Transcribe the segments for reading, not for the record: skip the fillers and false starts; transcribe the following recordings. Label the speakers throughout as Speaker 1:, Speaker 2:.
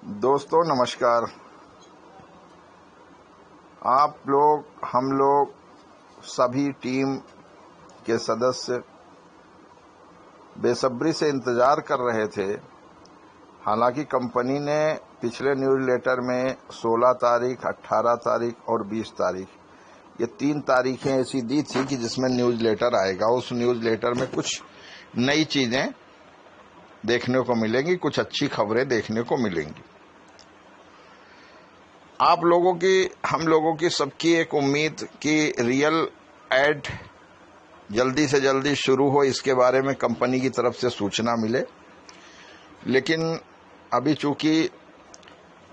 Speaker 1: दोस्तों नमस्कार। आप लोग, हम लोग, सभी टीम के सदस्य बेसब्री से इंतजार कर रहे थे। हालांकि कंपनी ने पिछले न्यूज़लेटर में 16 तारीख, 18 तारीख और 20 तारीख, ये 3 तारीखें ऐसी दी थी कि जिसमें न्यूज़लेटर आएगा। उस न्यूज़लेटर में कुछ नई चीज़ें देखने को मिलेंगी, कुछ अच्छी खबरें देखने को मिलेंगी। आप लोगों की, हम लोगों की, सबकी एक उम्मीद कि रियल ऐड जल्दी से जल्दी शुरू हो, इसके बारे में कंपनी की तरफ से सूचना मिले। लेकिन अभी चूंकि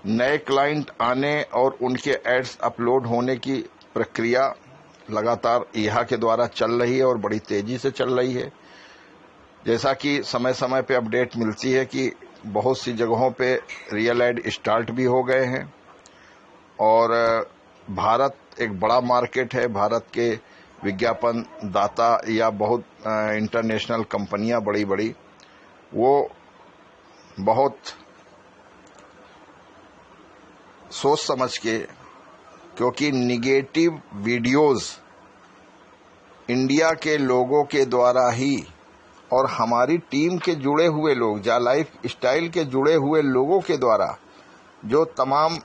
Speaker 1: नए क्लाइंट आने और उनके एड्स अपलोड होने की प्रक्रिया लगातार ईहा के द्वारा चल रही है और बड़ी तेजी से चल रही है। जैसा कि समय समय पे अपडेट मिलती है कि बहुत सी जगहों पे रियल ऐड स्टार्ट भी हो गए हैं। और भारत एक बड़ा मार्केट है। भारत के विज्ञापन दाता या बहुत इंटरनेशनल कंपनियां बड़ी बड़ी, वो बहुत सोच समझ के, क्योंकि निगेटिव वीडियोस इंडिया के लोगों के द्वारा ही और हमारी टीम के जुड़े हुए लोग, जा लाइफ स्टाइल के जुड़े हुए लोगों के द्वारा जो तमाम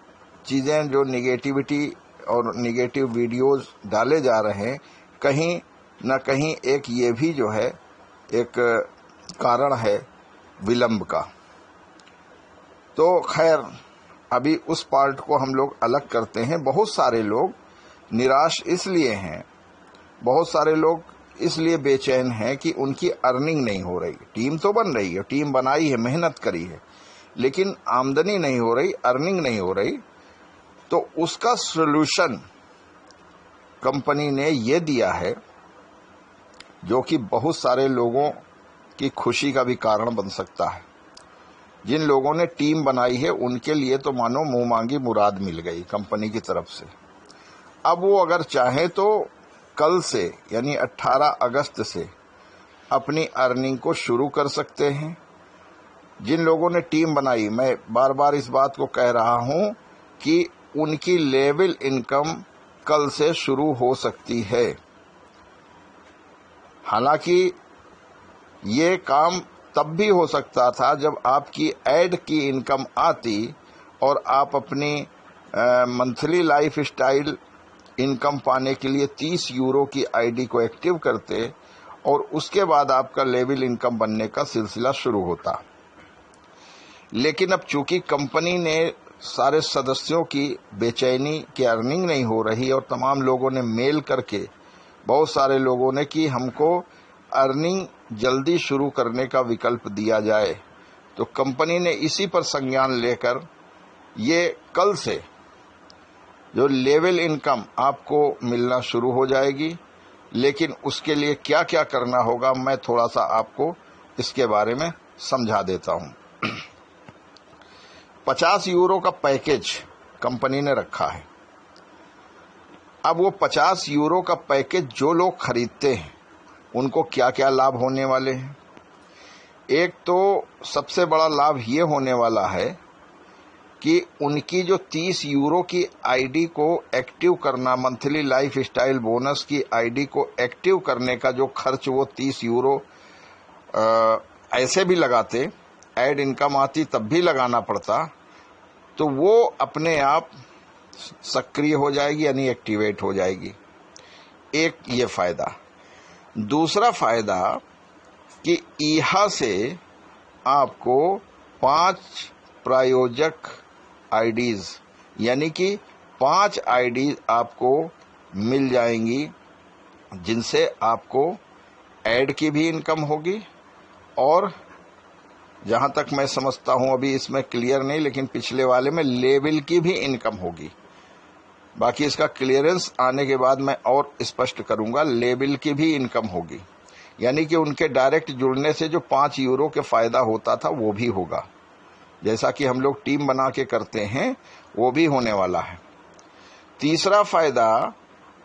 Speaker 1: चीज़ें, जो निगेटिविटी और निगेटिव वीडियोस डाले जा रहे हैं, कहीं न कहीं एक ये भी जो है एक कारण है विलंब का। तो खैर, अभी उस पार्ट को हम लोग अलग करते हैं। बहुत सारे लोग निराश इसलिए हैं, बहुत सारे लोग इसलिए बेचैन हैं कि उनकी अर्निंग नहीं हो रही। टीम तो बन रही है, टीम बनाई है, मेहनत करी है, लेकिन आमदनी नहीं हो रही, अर्निंग नहीं हो रही। तो उसका सॉल्यूशन कंपनी ने ये दिया है, जो कि बहुत सारे लोगों की खुशी का भी कारण बन सकता है। जिन लोगों ने टीम बनाई है उनके लिए तो मानो मुंह मांगी मुराद मिल गई कंपनी की तरफ से। अब वो अगर चाहे तो कल से, यानी 18 अगस्त से अपनी अर्निंग को शुरू कर सकते हैं। जिन लोगों ने टीम बनाई, मैं बार बार इस बात को कह रहा हूं कि उनकी लेवल इनकम कल से शुरू हो सकती है। हालांकि ये काम तब भी हो सकता था जब आपकी ऐड की इनकम आती और आप अपनी मंथली लाइफ स्टाइल इनकम पाने के लिए 30 यूरो की आईडी को एक्टिव करते और उसके बाद आपका लेवल इनकम बनने का सिलसिला शुरू होता। लेकिन अब चूंकि कंपनी ने सारे सदस्यों की बेचैनी की अर्निंग नहीं हो रही और तमाम लोगों ने मेल करके, बहुत सारे लोगों ने, कि हमको अर्निंग जल्दी शुरू करने का विकल्प दिया जाए, तो कंपनी ने इसी पर संज्ञान लेकर ये कल से जो लेवल इनकम आपको मिलना शुरू हो जाएगी। लेकिन उसके लिए क्या क्या करना होगा, मैं थोड़ा सा आपको इसके बारे में समझा देता हूं। 50 यूरो का पैकेज कंपनी ने रखा है। अब वो 50 यूरो का पैकेज जो लोग खरीदते हैं उनको क्या क्या लाभ होने वाले हैं। एक तो सबसे बड़ा लाभ ये होने वाला है कि उनकी जो 30 यूरो की आईडी को एक्टिव करना, मंथली लाइफ स्टाइल बोनस की आईडी को एक्टिव करने का जो खर्च वो 30 यूरो ऐसे भी लगाते, ऐड इनकम आती तब भी लगाना पड़ता, तो वो अपने आप सक्रिय हो जाएगी, यानी एक्टिवेट हो जाएगी। एक ये फायदा। दूसरा फायदा कि ईहा से आपको 5 प्रायोजक आईडीज, यानी कि 5 आईडीज आपको मिल जाएंगी, जिनसे आपको ऐड की भी इनकम होगी और जहां तक मैं समझता हूं, अभी इसमें क्लियर नहीं, लेकिन पिछले वाले में लेवल की भी इनकम होगी। बाकी इसका क्लियरेंस आने के बाद मैं और स्पष्ट करूंगा। लेवल की भी इनकम होगी, यानी कि उनके डायरेक्ट जुड़ने से जो 5 यूरो के फायदा होता था वो भी होगा, जैसा कि हम लोग टीम बना के करते हैं, वो भी होने वाला है। तीसरा फायदा,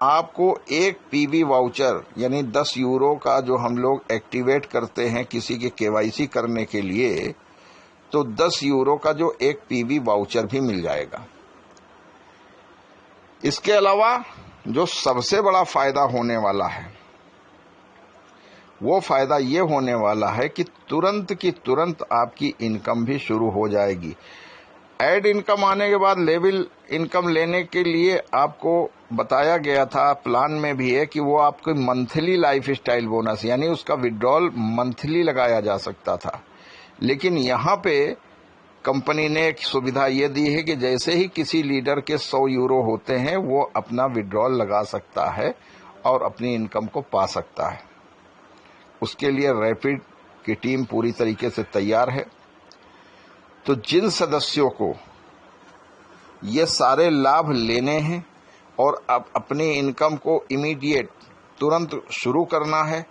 Speaker 1: आपको एक पीवी वाउचर, यानी 10 यूरो का जो हम लोग एक्टिवेट करते हैं किसी के केवाईसी करने के लिए, तो 10 यूरो का जो एक पीवी वाउचर भी मिल जाएगा। इसके अलावा जो सबसे बड़ा फायदा होने वाला है वो फायदा ये होने वाला है कि तुरंत की तुरंत आपकी इनकम भी शुरू हो जाएगी। ऐड इनकम आने के बाद लेवल इनकम लेने के लिए आपको बताया गया था, प्लान में भी है कि वो आपको मंथली लाइफ स्टाइल बोनस यानी उसका विड्रॉल मंथली लगाया जा सकता था। लेकिन यहाँ पे कंपनी ने एक सुविधा ये दी है कि जैसे ही किसी लीडर के 100 यूरो होते हैं वो अपना विड्रॉल लगा सकता है और अपनी इनकम को पा सकता है। उसके लिए रैपिड की टीम पूरी तरीके से तैयार है। तो जिन सदस्यों को ये सारे लाभ लेने हैं और अब अपनी इनकम को इमीडिएट तुरंत शुरू करना है,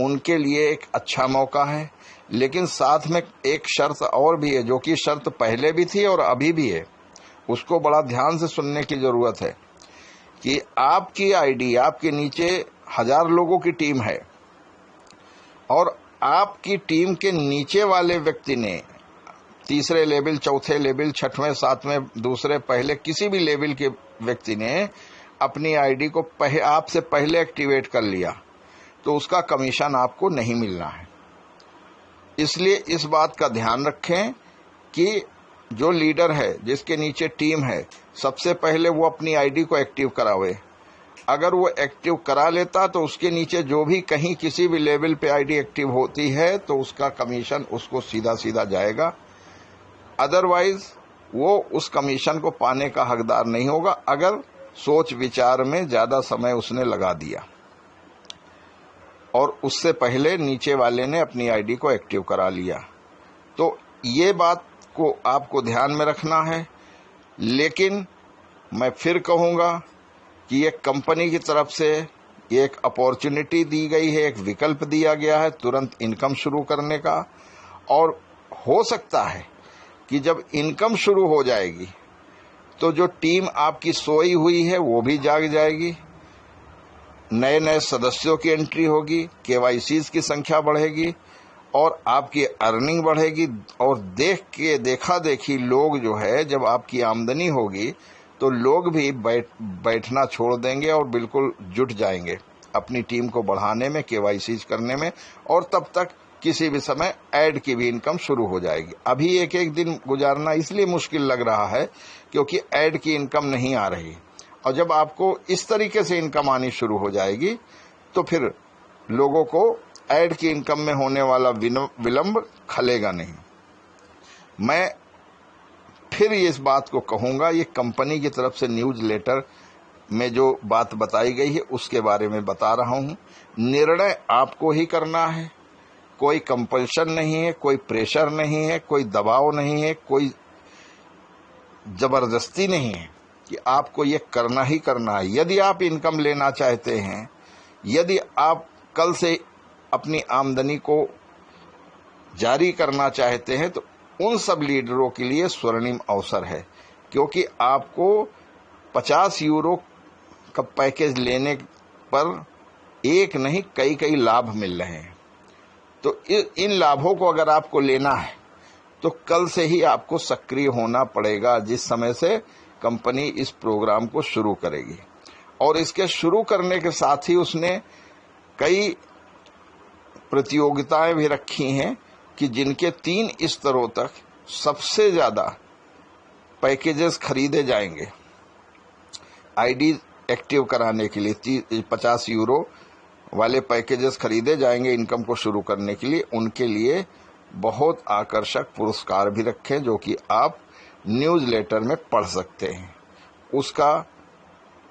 Speaker 1: उनके लिए एक अच्छा मौका है। लेकिन साथ में एक शर्त और भी है, जो कि शर्त पहले भी थी और अभी भी है, उसको बड़ा ध्यान से सुनने की जरूरत है कि आपकी आईडी, आपके नीचे 1000 लोगों की टीम है और आपकी टीम के नीचे वाले व्यक्ति ने तीसरे लेवल, चौथे लेवल, छठवें, सातवें, दूसरे, पहले, किसी भी लेवल के व्यक्ति ने अपनी आईडी को आपसे पहले एक्टिवेट कर लिया तो उसका कमीशन आपको नहीं मिलना है। इसलिए इस बात का ध्यान रखें कि जो लीडर है, जिसके नीचे टीम है, सबसे पहले वो अपनी आईडी को एक्टिव करावे। अगर वो एक्टिव करा लेता तो उसके नीचे जो भी कहीं किसी भी लेवल पे आईडी एक्टिव होती है तो उसका कमीशन उसको सीधा सीधा जाएगा। अदरवाइज वो उस कमीशन को पाने का हकदार नहीं होगा अगर सोच विचार में ज्यादा समय उसने लगा दिया और उससे पहले नीचे वाले ने अपनी आईडी को एक्टिव करा लिया। तो ये बात को आपको ध्यान में रखना है। लेकिन मैं फिर कहूंगा कि ये कंपनी की तरफ से एक अपॉर्चुनिटी दी गई है, एक विकल्प दिया गया है तुरंत इनकम शुरू करने का। और हो सकता है कि जब इनकम शुरू हो जाएगी तो जो टीम आपकी सोई हुई है वो भी जाग जाएगी, नए नए सदस्यों की एंट्री होगी, केवाईसीज की संख्या बढ़ेगी और आपकी अर्निंग बढ़ेगी। और देखा देखी लोग जो है, जब आपकी आमदनी होगी तो लोग भी बैठना छोड़ देंगे और बिल्कुल जुट जाएंगे अपनी टीम को बढ़ाने में, केवाईसीज करने में। और तब तक किसी भी समय ऐड की भी इनकम शुरू हो जाएगी। अभी एक एक दिन गुजारना इसलिए मुश्किल लग रहा है क्योंकि ऐड की इनकम नहीं आ रही। और जब आपको इस तरीके से इनकम आनी शुरू हो जाएगी तो फिर लोगों को ऐड की इनकम में होने वाला विलंब खलेगा नहीं। मैं फिर इस बात को कहूंगा, ये कंपनी की तरफ से न्यूज़ लेटर में जो बात बताई गई है उसके बारे में बता रहा हूं। निर्णय आपको ही करना है, कोई कंपल्शन नहीं है, कोई प्रेशर नहीं है, कोई दबाव नहीं है, कोई जबरदस्ती नहीं है कि आपको ये करना ही करना है। यदि आप इनकम लेना चाहते हैं, यदि आप कल से अपनी आमदनी को जारी करना चाहते हैं तो उन सब लीडरों के लिए स्वर्णिम अवसर है, क्योंकि आपको 50 यूरो का पैकेज लेने पर एक नहीं कई लाभ मिल रहे हैं। तो इन लाभों को अगर आपको लेना है तो कल से ही आपको सक्रिय होना पड़ेगा, जिस समय से कंपनी इस प्रोग्राम को शुरू करेगी। और इसके शुरू करने के साथ ही उसने कई प्रतियोगिताएं भी रखी हैं कि जिनके 3 स्तरों तक सबसे ज्यादा पैकेजेस खरीदे जाएंगे। आईडी एक्टिव कराने के लिए 50 यूरो वाले पैकेजेस खरीदे जाएंगे इनकम को शुरू करने के लिए। उनके लिए बहुत आकर्षक पुरस्कार भी रखे जो कि आप न्यूज़ लेटर में पढ़ सकते हैं। उसका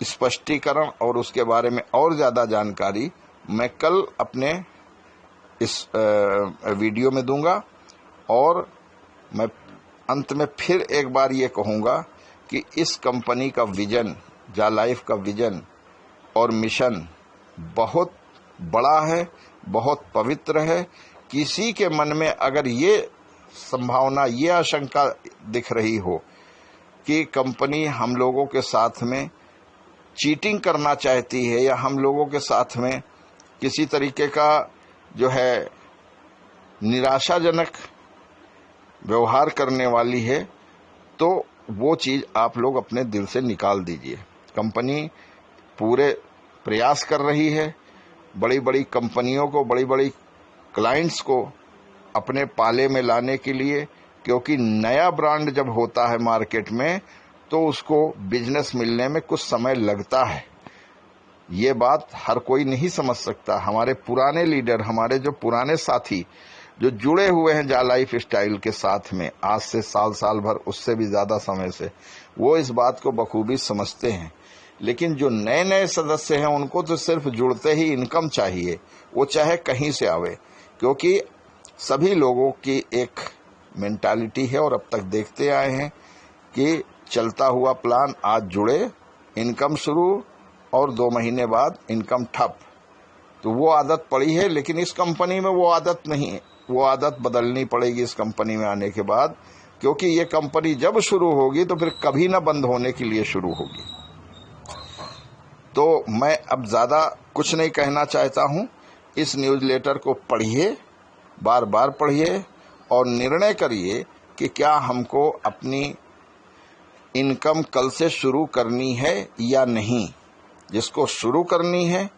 Speaker 1: स्पष्टीकरण और उसके बारे में और ज्यादा जानकारी मैं कल अपने इस वीडियो में दूंगा। और मैं अंत में फिर एक बार ये कहूंगा कि इस कंपनी का विजन, जा लाइफ का विजन और मिशन बहुत बड़ा है, बहुत पवित्र है। किसी के मन में अगर ये संभावना, ये आशंका दिख रही हो कि कंपनी हम लोगों के साथ में चीटिंग करना चाहती है या हम लोगों के साथ में किसी तरीके का जो है निराशाजनक व्यवहार करने वाली है तो वो चीज़ आप लोग अपने दिल से निकाल दीजिए। कंपनी पूरे प्रयास कर रही है बड़ी बड़ी कंपनियों को, बड़ी बड़ी क्लाइंट्स को अपने पाले में लाने के लिए, क्योंकि नया ब्रांड जब होता है मार्केट में तो उसको बिजनेस मिलने में कुछ समय लगता है। ये बात हर कोई नहीं समझ सकता। हमारे पुराने लीडर, हमारे जो पुराने साथी जो जुड़े हुए हैं जा लाइफ स्टाइल के साथ में आज से साल भर, उससे भी ज्यादा समय से, वो इस बात को बखूबी समझते हैं। लेकिन जो नए नए सदस्य हैं उनको तो सिर्फ जुड़ते ही इनकम चाहिए, वो चाहे कहीं से आवे, क्योंकि सभी लोगों की एक मेंटालिटी है और अब तक देखते आए हैं कि चलता हुआ प्लान, आज जुड़े इनकम शुरू और 2 महीने बाद इनकम ठप। तो वो आदत पड़ी है, लेकिन इस कंपनी में वो आदत नहीं है। वो आदत बदलनी पड़ेगी इस कंपनी में आने के बाद, क्योंकि ये कंपनी जब शुरू होगी तो फिर कभी ना बंद होने के लिए शुरू होगी। तो मैं अब ज़्यादा कुछ नहीं कहना चाहता हूँ। इस न्यूज़लेटर को पढ़िए, बार बार पढ़िए और निर्णय करिए कि क्या हमको अपनी इनकम कल से शुरू करनी है या नहीं। जिसको शुरू करनी है,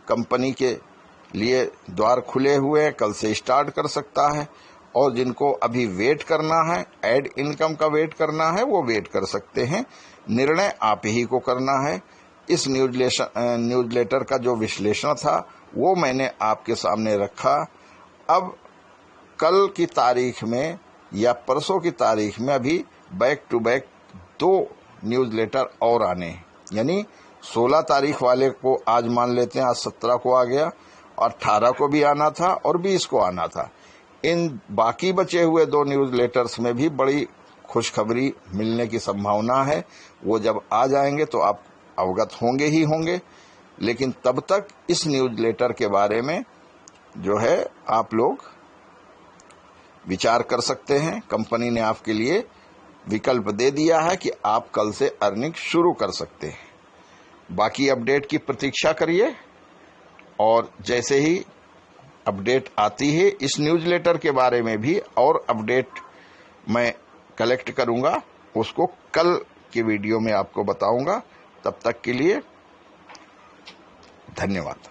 Speaker 1: कंपनी के लिए द्वार खुले हुए हैं, कल से स्टार्ट कर सकता है। और जिनको अभी वेट करना है, ऐड इनकम का वेट करना है, वो वेट कर सकते हैं। निर्णय आप ही को करना है। इस न्यूज़लेटर का जो विश्लेषण था वो मैंने आपके सामने रखा। अब कल की तारीख में या परसों की तारीख में अभी बैक टू बैक 2 न्यूज़लेटर और आने हैं, यानी 16 तारीख वाले को आज मान लेते हैं, आज 17 को आ गया, और 18 को भी आना था और 20 को आना था। इन बाकी बचे हुए 2 न्यूज़लेटर्स में भी बड़ी खुशखबरी मिलने की संभावना है। वो जब आ जाएंगे तो आप अवगत होंगे ही होंगे। लेकिन तब तक इस न्यूज़लेटर के बारे में जो है आप लोग विचार कर सकते हैं। कंपनी ने आपके लिए विकल्प दे दिया है कि आप कल से अर्निंग शुरू कर सकते हैं। बाकी अपडेट की प्रतीक्षा करिए और जैसे ही अपडेट आती है इस न्यूज़लेटर के बारे में भी और अपडेट मैं कलेक्ट करूंगा, उसको कल की वीडियो में आपको बताऊंगा। तब तक के लिए धन्यवाद।